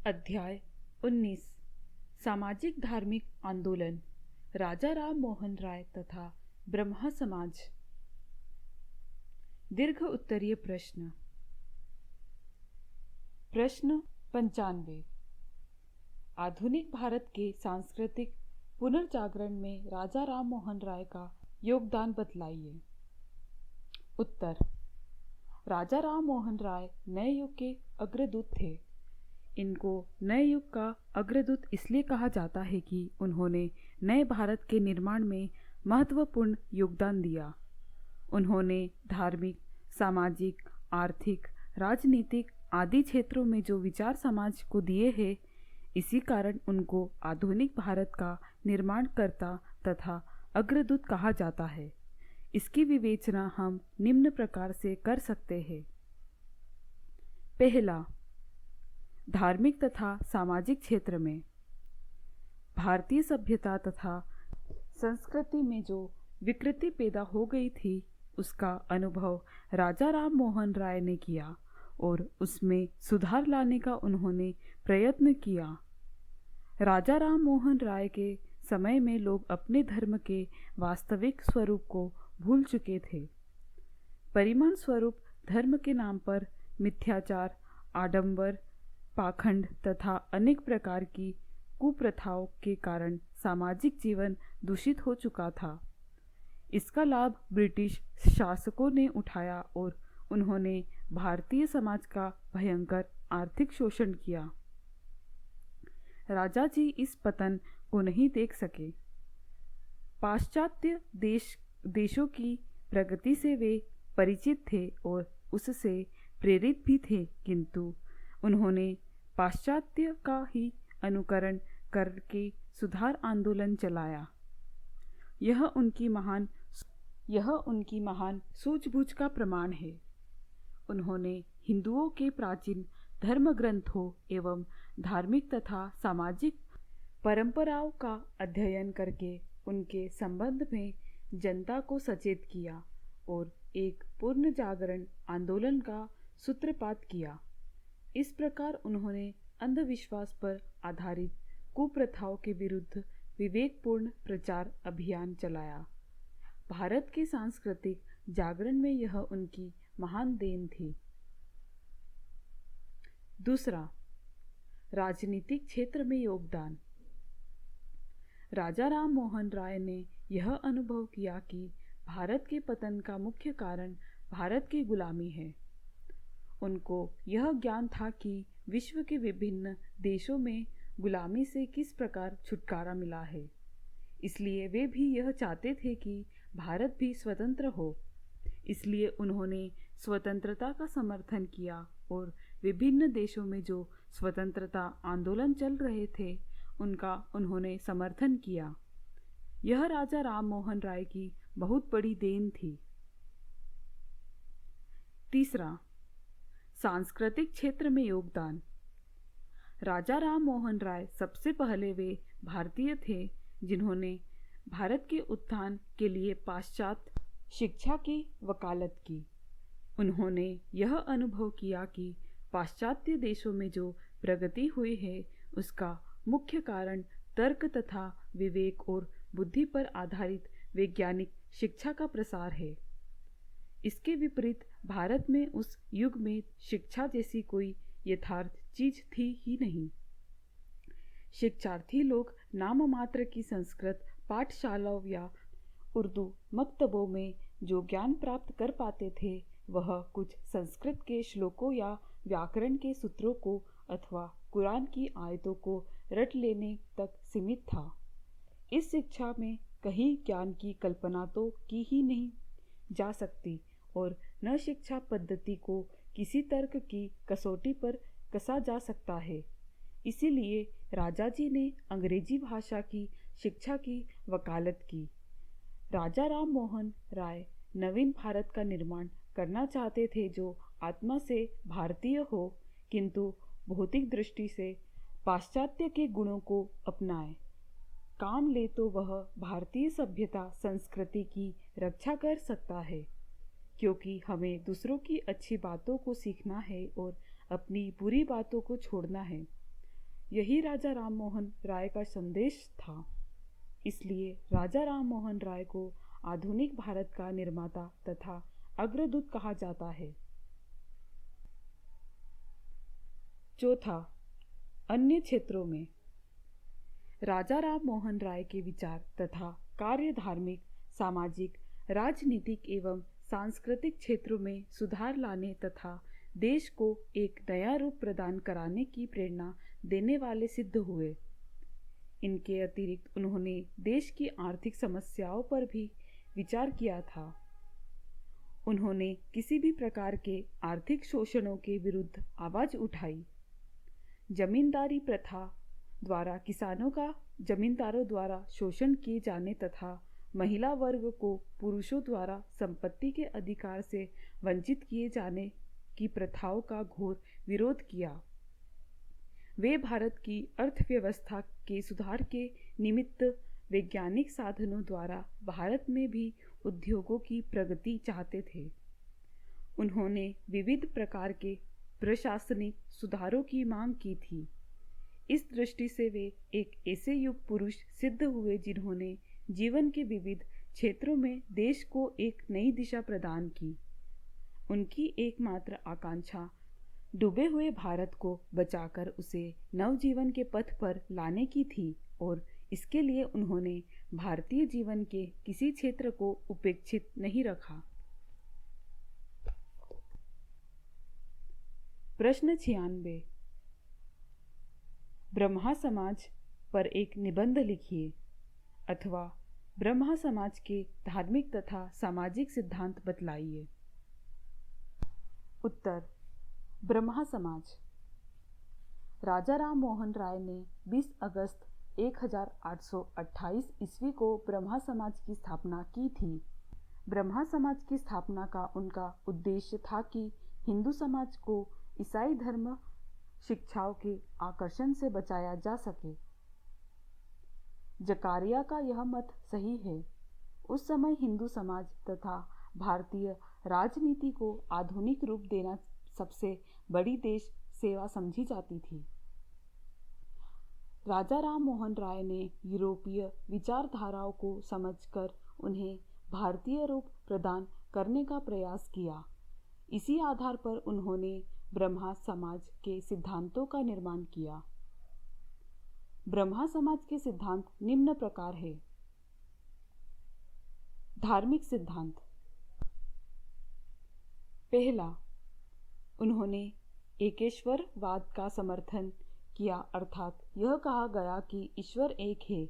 अध्याय 19 सामाजिक धार्मिक आंदोलन राजा राम मोहन राय तथा ब्रह्मा समाज। दीर्घ उत्तरीय प्रश्न 95। आधुनिक भारत के सांस्कृतिक पुनर्जागरण में राजा राम मोहन राय का योगदान बतलाइए। उत्तर। राजा राम मोहन राय नए युग के अग्रदूत थे। इनको नए युग का अग्रदूत इसलिए कहा जाता है कि उन्होंने नए भारत के निर्माण में महत्वपूर्ण योगदान दिया। उन्होंने धार्मिक, सामाजिक, आर्थिक, राजनीतिक आदि क्षेत्रों में जो विचार समाज को दिए हैं, इसी कारण उनको आधुनिक भारत का निर्माणकर्ता तथा अग्रदूत कहा जाता है। इसकी विवेचना हम निम्न प्रकार से कर सकते हैं। पहला, धार्मिक तथा सामाजिक क्षेत्र में भारतीय सभ्यता तथा संस्कृति में जो विकृति पैदा हो गई थी, उसका अनुभव राजा राम मोहन राय ने किया और उसमें सुधार लाने का उन्होंने प्रयत्न किया। राजा राम मोहन राय के समय में लोग अपने धर्म के वास्तविक स्वरूप को भूल चुके थे। परिमाण स्वरूप धर्म के नाम पर मिथ्याचार, आडंबर, पाखंड तथा अनेक प्रकार की कुप्रथाओं के कारण सामाजिक जीवन दूषित हो चुका था। इसका लाभ ब्रिटिश शासकों ने उठाया और उन्होंने भारतीय समाज का भयंकर आर्थिक शोषण किया। राजा जी इस पतन को नहीं देख सके। पाश्चात्य देशों की प्रगति से वे परिचित थे और उससे प्रेरित भी थे, किंतु उन्होंने पाश्चात्य का ही अनुकरण करके सुधार आंदोलन चलाया। यह उनकी महान सूझबूझ का प्रमाण है। उन्होंने हिंदुओं के प्राचीन धर्म ग्रंथों एवं धार्मिक तथा सामाजिक परंपराओं का अध्ययन करके उनके संबंध में जनता को सचेत किया और एक पूर्ण जागरण आंदोलन का सूत्रपात किया। इस प्रकार उन्होंने अंधविश्वास पर आधारित कुप्रथाओं के विरुद्ध विवेकपूर्ण प्रचार अभियान चलाया। भारत के सांस्कृतिक जागरण में यह उनकी महान देन थी। दूसरा, राजनीतिक क्षेत्र में योगदान। राजा राम मोहन राय ने यह अनुभव किया कि भारत के पतन का मुख्य कारण भारत की गुलामी है। उनको यह ज्ञान था कि विश्व के विभिन्न देशों में गुलामी से किस प्रकार छुटकारा मिला है। इसलिए वे भी यह चाहते थे कि भारत भी स्वतंत्र हो। इसलिए उन्होंने स्वतंत्रता का समर्थन किया और विभिन्न देशों में जो स्वतंत्रता आंदोलन चल रहे थे, उनका उन्होंने समर्थन किया। यह राजा राम मोहन राय की बहुत बड़ी देन थी। तीसरा, सांस्कृतिक क्षेत्र में योगदान। राजा राम मोहन राय सबसे पहले वे भारतीय थे जिन्होंने भारत के उत्थान के लिए पाश्चात्य शिक्षा की वकालत की। उन्होंने यह अनुभव किया कि पाश्चात्य देशों में जो प्रगति हुई है, उसका मुख्य कारण तर्क तथा विवेक और बुद्धि पर आधारित वैज्ञानिक शिक्षा का प्रसार है। इसके विपरीत भारत में उस युग में शिक्षा जैसी कोई यथार्थ चीज थी ही नहीं। शिक्षार्थी लोग नाम मात्र की संस्कृत पाठशालाओं या उर्दू मकतबों में जो ज्ञान प्राप्त कर पाते थे, वह कुछ संस्कृत के श्लोकों या व्याकरण के सूत्रों को अथवा कुरान की आयतों को रट लेने तक सीमित था। इस शिक्षा में कहीं ज्ञान की कल्पना तो की ही नहीं जा सकती और न शिक्षा पद्धति को किसी तर्क की कसौटी पर कसा जा सकता है। इसीलिए राजा जी ने अंग्रेजी भाषा की शिक्षा की वकालत की। राजा राम मोहन राय नवीन भारत का निर्माण करना चाहते थे जो आत्मा से भारतीय हो, किंतु भौतिक दृष्टि से पाश्चात्य के गुणों को अपनाए। काम ले तो वह भारतीय सभ्यता संस्कृति की रक्षा कर सकता है, क्योंकि हमें दूसरों की अच्छी बातों को सीखना है और अपनी बुरी बातों को छोड़ना है। यही राजा राम मोहन राय का संदेश था। इसलिए राजा राम मोहन राय को आधुनिक भारत का निर्माता तथा अग्रदूत कहा जाता है। चौथा, अन्य क्षेत्रों में राजा राम मोहन राय के विचार तथा कार्य धार्मिक, सामाजिक, राजनीतिक एवं सांस्कृतिक क्षेत्रों में सुधार लाने तथा देश को एक नया रूप प्रदान कराने की प्रेरणा देने वाले सिद्ध हुए। इनके अतिरिक्त उन्होंने देश की आर्थिक समस्याओं पर भी विचार किया था। उन्होंने किसी भी प्रकार के आर्थिक शोषणों के विरुद्ध आवाज उठाई। जमींदारी प्रथा द्वारा किसानों का जमींदारों द्वारा शोषण किए जाने तथा महिला वर्ग को पुरुषों द्वारा संपत्ति के अधिकार से वंचित किए जाने की प्रथाओं का घोर विरोध किया। वे भारत की अर्थव्यवस्था के सुधार के निमित्त वैज्ञानिक साधनों द्वारा भारत में भी उद्योगों की प्रगति चाहते थे। उन्होंने विविध प्रकार के प्रशासनिक सुधारों की मांग की थी। इस दृष्टि से वे एक ऐसे युग पुरुष सिद्ध हुए जिन्होंने जीवन के विविध क्षेत्रों में देश को एक नई दिशा प्रदान की। उनकी एकमात्र आकांक्षा डूबे हुए भारत को बचाकर उसे नवजीवन के पथ पर लाने की थी और इसके लिए उन्होंने भारतीय जीवन के किसी क्षेत्र को उपेक्षित नहीं रखा। प्रश्न 96, ब्रह्मा समाज पर एक निबंध लिखिए अथवा ब्रह्मा समाज के धार्मिक तथा सामाजिक सिद्धांत बतलाइए। उत्तर, ब्रह्मा समाज। राजा राम मोहन राय ने 20 अगस्त 1828 ईस्वी को ब्रह्मा समाज की स्थापना की थी। ब्रह्मा समाज की स्थापना का उनका उद्देश्य था कि हिंदू समाज को ईसाई धर्म शिक्षाओं के आकर्षण से बचाया जा सके। जकारिया का यह मत सही है। उस समय हिंदू समाज तथा भारतीय राजनीति को आधुनिक रूप देना सबसे बड़ी देश सेवा समझी जाती थी। राजा राम मोहन राय ने यूरोपीय विचारधाराओं को समझकर उन्हें भारतीय रूप प्रदान करने का प्रयास किया। इसी आधार पर उन्होंने ब्रह्मा समाज के सिद्धांतों का निर्माण किया। ब्रह्मा समाज के सिद्धांत निम्न प्रकार है। धार्मिक सिद्धांत। पहला, उन्होंने एकेश्वरवाद का समर्थन किया, अर्थात यह कहा गया कि ईश्वर एक है,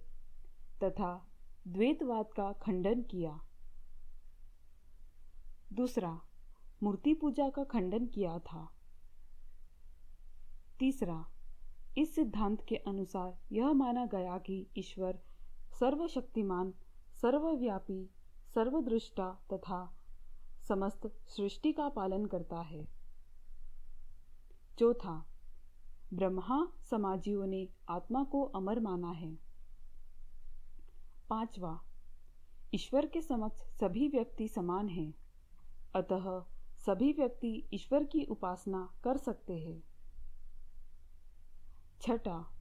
तथा द्वैतवाद का खंडन किया। दूसरा, मूर्ति पूजा का खंडन किया था। तीसरा, इस सिद्धांत के अनुसार यह माना गया कि ईश्वर सर्वशक्तिमान, सर्वव्यापी, सर्वदृष्टा तथा समस्त सृष्टि का पालन करता है। चौथा, ब्रह्मा समाजियों ने आत्मा को अमर माना है। पांचवा, ईश्वर के समक्ष सभी व्यक्ति समान हैं, अतः सभी व्यक्ति ईश्वर की उपासना कर सकते हैं। छठा,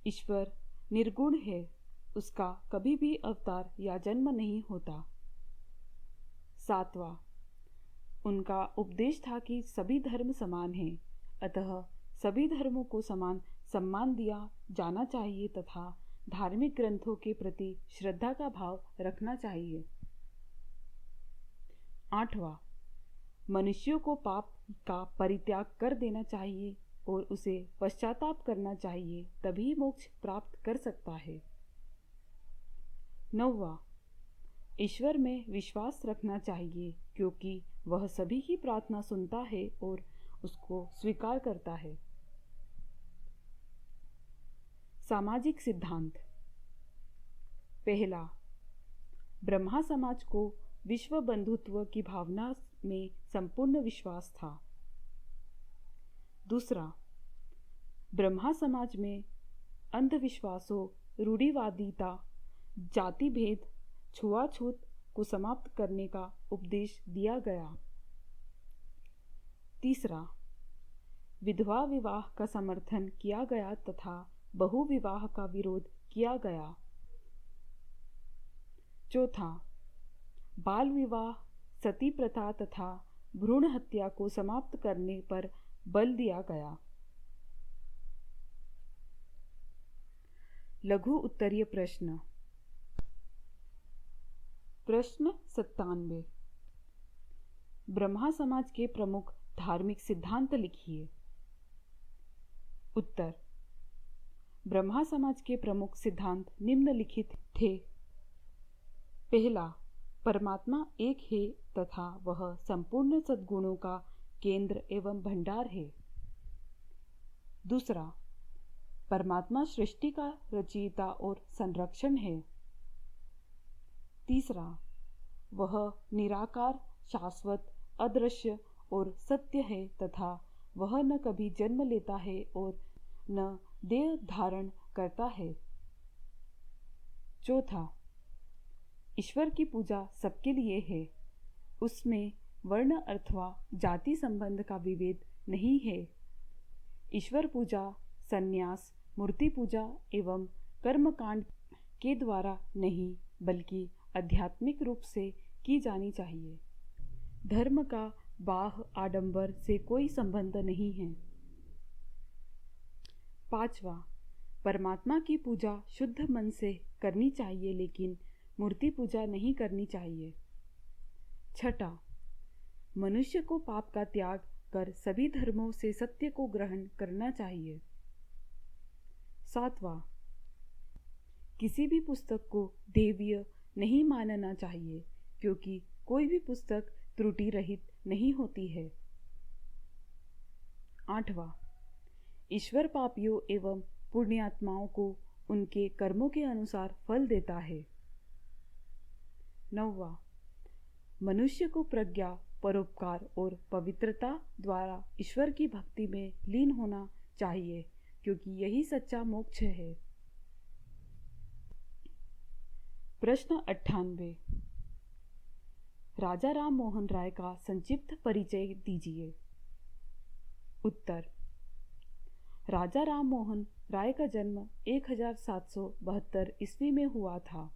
ईश्वर निर्गुण है, उसका कभी भी अवतार या जन्म नहीं होता। सातवां, उनका उपदेश था कि सभी धर्म समान हैं, अतः सभी धर्मों को समान सम्मान दिया जाना चाहिए तथा धार्मिक ग्रंथों के प्रति श्रद्धा का भाव रखना चाहिए। आठवां, मनुष्यों को पाप का परित्याग कर देना चाहिए और उसे पश्चाताप करना चाहिए, तभी मोक्ष प्राप्त कर सकता है। नौवां, ईश्वर में विश्वास रखना चाहिए क्योंकि वह सभी की प्रार्थना सुनता है और उसको स्वीकार करता है। सामाजिक सिद्धांत। पहला, ब्रह्मा समाज को विश्व बंधुत्व की भावना में संपूर्ण विश्वास था। दूसरा, ब्रह्मा समाज में अंधविश्वासों, रूढ़िवादिता, जाति भेद, छुआछूत को समाप्त करने का उपदेश दिया गया। तीसरा, विधवा विवाह का समर्थन किया गया तथा बहु विवाह का विरोध किया गया। चौथा, बाल विवाह, सती प्रथा तथा भ्रूण हत्या को समाप्त करने पर बल दिया गया। लघु उत्तरीय प्रश्न। प्रश्न 97। ब्रह्मा समाज के प्रमुख धार्मिक सिद्धांत लिखिए। उत्तर। ब्रह्मा समाज के प्रमुख सिद्धांत निम्नलिखित थे। पहला, परमात्मा एक है तथा वह संपूर्ण सद्गुणों का केंद्र एवं भंडार है। दूसरा, परमात्मा सृष्टि का रचयिता और संरक्षण है। तीसरा, वह निराकार, शाश्वत, अदृश्य और सत्य है तथा वह न कभी जन्म लेता है और न देह धारण करता है। चौथा, ईश्वर की पूजा सबके लिए है, उसमें वर्ण अथवा जाति संबंध का विभेद नहीं है। ईश्वर पूजा संन्यास, मूर्ति पूजा एवं कर्मकांड के द्वारा नहीं बल्कि आध्यात्मिक रूप से की जानी चाहिए। धर्म का बाह्य आडंबर से कोई संबंध नहीं है। पांचवा, परमात्मा की पूजा शुद्ध मन से करनी चाहिए लेकिन मूर्ति पूजा नहीं करनी चाहिए। छठा, मनुष्य को पाप का त्याग कर सभी धर्मों से सत्य को ग्रहण करना चाहिए। सातवां, किसी भी पुस्तक को दैवीय नहीं मानना चाहिए क्योंकि कोई भी पुस्तक त्रुटि रहित नहीं होती है। आठवां, ईश्वर पापियों एवं पुण्यात्माओं को उनके कर्मों के अनुसार फल देता है। नौवां, मनुष्य को प्रज्ञा, परोपकार और पवित्रता द्वारा ईश्वर की भक्ति में लीन होना चाहिए क्योंकि यही सच्चा मोक्ष है। प्रश्न 98। राजा राम मोहन राय का संक्षिप्त परिचय दीजिए। उत्तर। राजा राम मोहन राय का जन्म 1772 ईस्वी में हुआ था।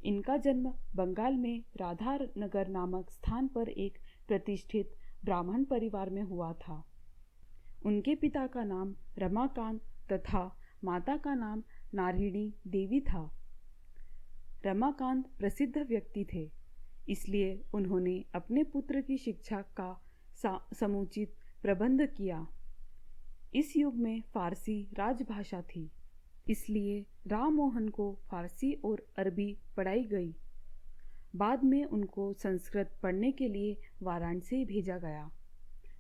इनका जन्म बंगाल में राधानगर नामक स्थान पर एक प्रतिष्ठित ब्राह्मण परिवार में हुआ था। उनके पिता का नाम रमाकांत तथा माता का नाम नारायणी देवी था। रमाकांत प्रसिद्ध व्यक्ति थे, इसलिए उन्होंने अपने पुत्र की शिक्षा का समुचित प्रबंध किया। इस युग में फारसी राजभाषा थी, इसलिए राम मोहन को फारसी और अरबी पढ़ाई गई। बाद में उनको संस्कृत पढ़ने के लिए वाराणसी भेजा गया।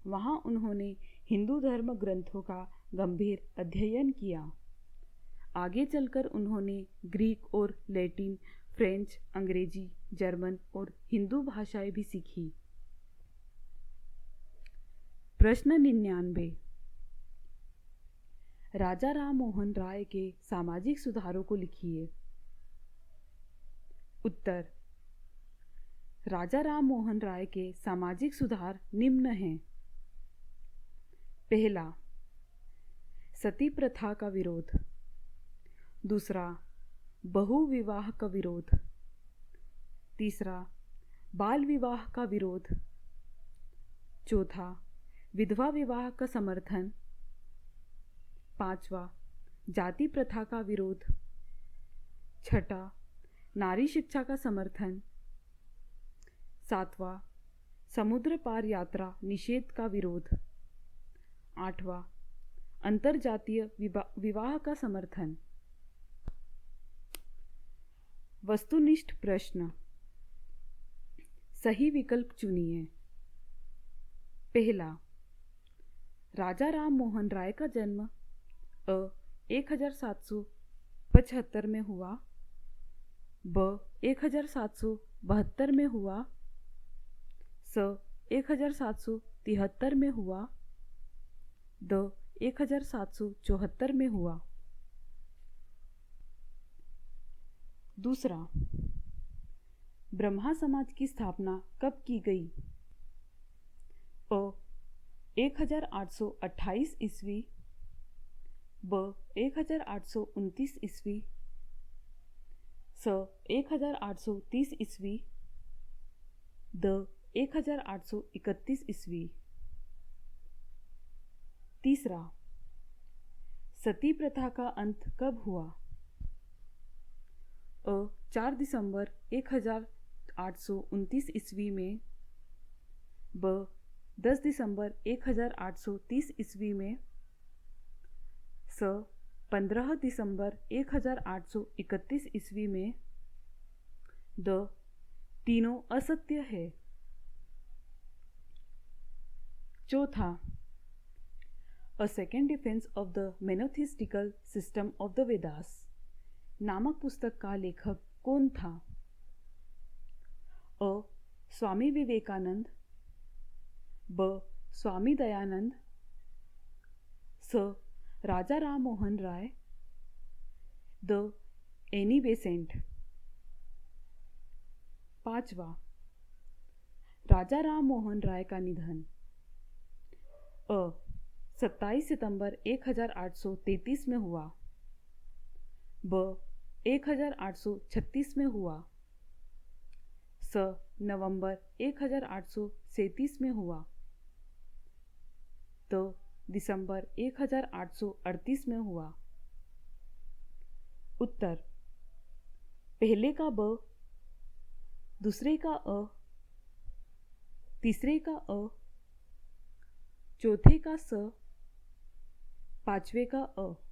वहाँ उन्होंने हिंदू धर्म ग्रंथों का गंभीर अध्ययन किया। आगे चलकर उन्होंने ग्रीक और लैटिन, फ्रेंच, अंग्रेजी, जर्मन और हिंदू भाषाएं भी सीखी। प्रश्न 99। राजा राम मोहन राय के सामाजिक सुधारों को लिखिए। उत्तर। राजा राम मोहन राय के सामाजिक सुधार निम्न हैं। पहला, सती प्रथा का विरोध। दूसरा, बहु विवाह का विरोध। तीसरा, बाल विवाह का विरोध। चौथा, विधवा विवाह का समर्थन। पांचवा, जाति प्रथा का विरोध। छठा, नारी शिक्षा का समर्थन। सातवां, समुद्र पार यात्रा निषेध का विरोध। आठवां, अंतरजातीय विवाह का समर्थन। वस्तुनिष्ठ प्रश्न। सही विकल्प चुनिए। पहला, राजा राम मोहन राय का जन्म 1775 में हुआ, ब 1772 में हुआ, स 1773 में हुआ, द 1774 में हुआ। दूसरा, ब्रह्मा समाज की स्थापना कब की गई? अ 1828 ईस्वी, ब 1829 ईस्वी, स 1830 ईस्वी, द 1831 ईस्वी। तीसरा, सती प्रथा का अंत कब हुआ? अ 4 दिसंबर 1829 ईस्वी में, ब 10 दिसंबर 1830 ईस्वी में, स 15 दिसंबर 1831 ईस्वी में, द तीनों असत्य है। चौथा, a second defence of the monotheistical system of the Vedas नामक पुस्तक का लेखक कौन था? अ स्वामी विवेकानंद, ब स्वामी दयानंद, स राजा Ram Mohan Roy, the Annie Besant. पांचवा, राजा राम मोहन राय का निधन अ 27 सितंबर 1833 में हुआ, ब 1836 में हुआ, स नवंबर 1837 में हुआ, तो दिसंबर 1838 में हुआ। उत्तर, पहले का ब, दूसरे का अ, तीसरे का अ, चौथे का स, पांचवे का अ।